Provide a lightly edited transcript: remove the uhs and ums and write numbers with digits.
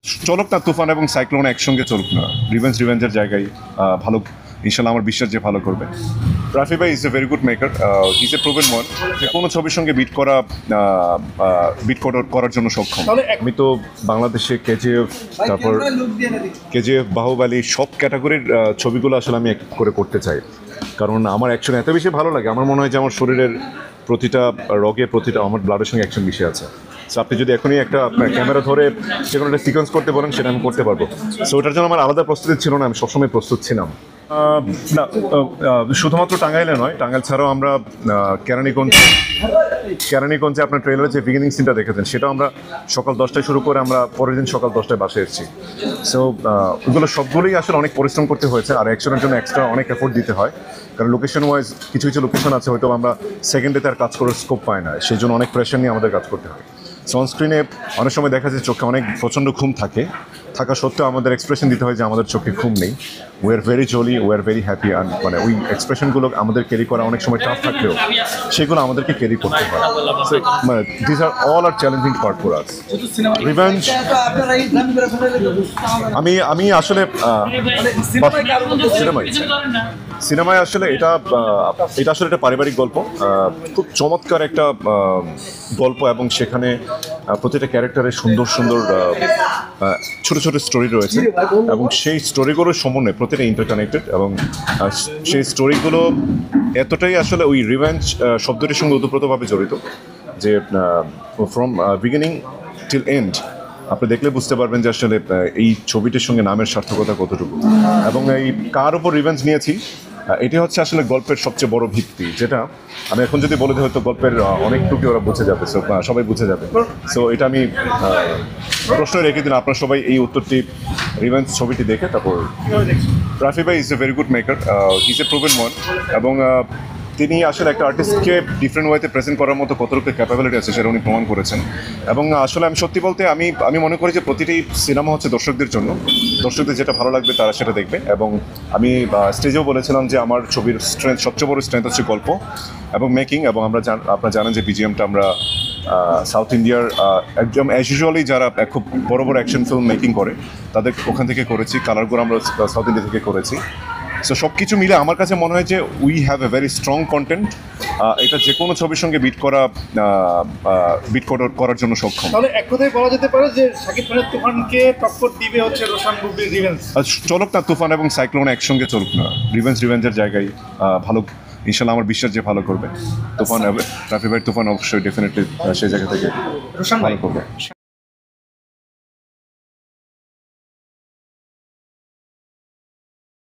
চলুক না তুফান এবং সাইক্লোন একসঙ্গে চলুক না, রিভেঞ্জের জায়গায় ভালো, ইনশাল্লাহ আমার বিশ্বাস যে ভালো করবে। রাফি ভাই is a very good maker, is a proven one, যে কোনো ছবির সঙ্গে বিট করার জন্য সক্ষম। আমি তো বাংলাদেশে কেজিএফ, তারপর কেজিএফ, বাহুবলী সব ক্যাটাগরির ছবিগুলো আসলে আমি এক করে করতে চাই, কারণ আমার অ্যাকশন এত বেশি ভালো লাগে। আমার মনে হয় যে আমার শরীরের প্রতিটা রগে, প্রতিটা আমার ব্লাডের সঙ্গে অ্যাকশন মিশে আছে। সো আপনি যদি এখনই একটা ক্যামেরা ধরে যে কোনো একটা সিকোয়েন্স করতে বলেন, সেটা আমি করতে পারবো। সো ওটার জন্য আমার আলাদা প্রস্তুতি ছিল না, আমি সবসময় প্রস্তুত ছিলাম। না, শুধুমাত্র টাঙ্গাইলে নয়, টাঙ্গাইল ছাড়াও আমরা কেরানীগঞ্জে আপনার ট্রেলারে যে বিগিনিং সিনটা দেখেছেন, সেটাও আমরা সকাল 10টায় শুরু করে আমরা পরের দিন সকাল 10টায় বাসায় এসেছি। সো ওগুলো সবগুলোই আসলে অনেক পরিশ্রম করতে হয়েছে, আর অ্যাকশনের জন্য এক্সট্রা অনেক এফোর্ট দিতে হয়, কারণ লোকেশন ওয়াইজ কিছু কিছু লোকেশন আছে হয়তো আমরা সেকেন্ডে তার কাজ করার স্কোপ পাই না, সেই জন্য অনেক প্রেশার নিয়ে আমাদের কাজ করতে হয়। সানস্ক্রিনে অনেক সময় দেখা যায় চোখে অনেক প্রচণ্ড ঘুম থাকা সত্ত্বেও আমাদের এক্সপ্রেশন দিতে হয় যে আমাদের চোখে ঘুম নেই। We are very jolly, we are very happy, and মানে ওই এক্সপ্রেশনগুলো আমাদের ক্যারি করা অনেক সময় টাফ থাকলেও সেগুলো আমাদেরকে ক্যারি করতে হয়। সো মানে this are all are challenging part for us. Revenge, আমি আসলে সিনেমায় আসলে এটা আসলে একটা পারিবারিক গল্প, খুব চমৎকার একটা গল্প, এবং সেখানে প্রতিটা ক্যারেক্টারের সুন্দর সুন্দর ছোট ছোট স্টোরি রয়েছে, এবং সেই স্টোরিগুলোর সমন্বয়ে প্রতিটা ইন্টারকানেক্টেড, এবং সেই স্টোরিগুলো এতটাই আসলে ওই রিভেঞ্জ শব্দটির সঙ্গে ওতপ্রোতভাবে জড়িত যে ফ্রম বিগিনিং টিল এন্ড আপনি দেখলে বুঝতে পারবেন যে আসলে এই ছবিটির সঙ্গে নামের সার্থকতা কতটুকু, এবং এই কার উপর রিভেঞ্জ নিয়েছি এটি হচ্ছে আসলে গল্পের সবচেয়ে বড় ভিত্তি, যেটা আমি এখন যদি বলে দিই হয়তো গল্পের অনেকটুকু ওরা বুঝে যাবে, সবাই বুঝে যাবে। সো এটা আমি প্রশ্ন রেখে দিন, আপনারা সবাই এই উত্তরটি রিভেঞ্জ ছবিটি দেখে তারপর। রাফি ভাই is a very good maker, is a proven one, এবং তিনি আসলে একটা আর্টিস্টকে ডিফারেন্ট ওয়েতে প্রেজেন্ট করার মতো কতটুকু ক্যাপাবিলিটি আছে সেটা উনি প্রমাণ করেছেন। এবং আসলে আমি সত্যি বলতে আমি মনে করি যে প্রতিটি সিনেমা হচ্ছে দর্শকদের জন্য, দর্শকদের যেটা ভালো লাগবে তারা সেটা দেখবে। এবং আমি স্টেজেও বলেছিলাম যে আমার ছবির সবচেয়ে বড় স্ট্রেংথ হচ্ছে গল্প এবং মেকিং, এবং আপনারা জানেন যে বিজিএমটা আমরা সাউথ ইন্ডিয়ার একদম অ্যাজ ইউজুয়ালি যারা খুব বড় বড় অ্যাকশন ফিল্ম মেকিং করে তাদের ওখান থেকে করেছি, কালারগুলো আমরা সাউথ ইন্ডিয়া থেকে করেছি। সো সব কিছু মিলে আমার কাছে মনে হয় যে we have a very strong content, এটা যে কোনো ছবির সঙ্গে করার জন্য সক্ষম। তাহলে এক কথায় বলা যেতে পারে যে শাকিব খানের তুফানকে টক্কর দিবে হচ্ছে রোশান মুভির রিভেঞ্জ। চলুক না তুফান এবং সাইক্লোন একসঙ্গে চলুক না, রিভেঞ্জের জায়গায় ভালো, ইনশাল্লাহ আমার বিশ্বাস যে ভালো করবে। তুফান, রাফি ভাই তুফান অবশ্যই ডেফিনেটলি সেই জায়গা থেকে ভালো করবে।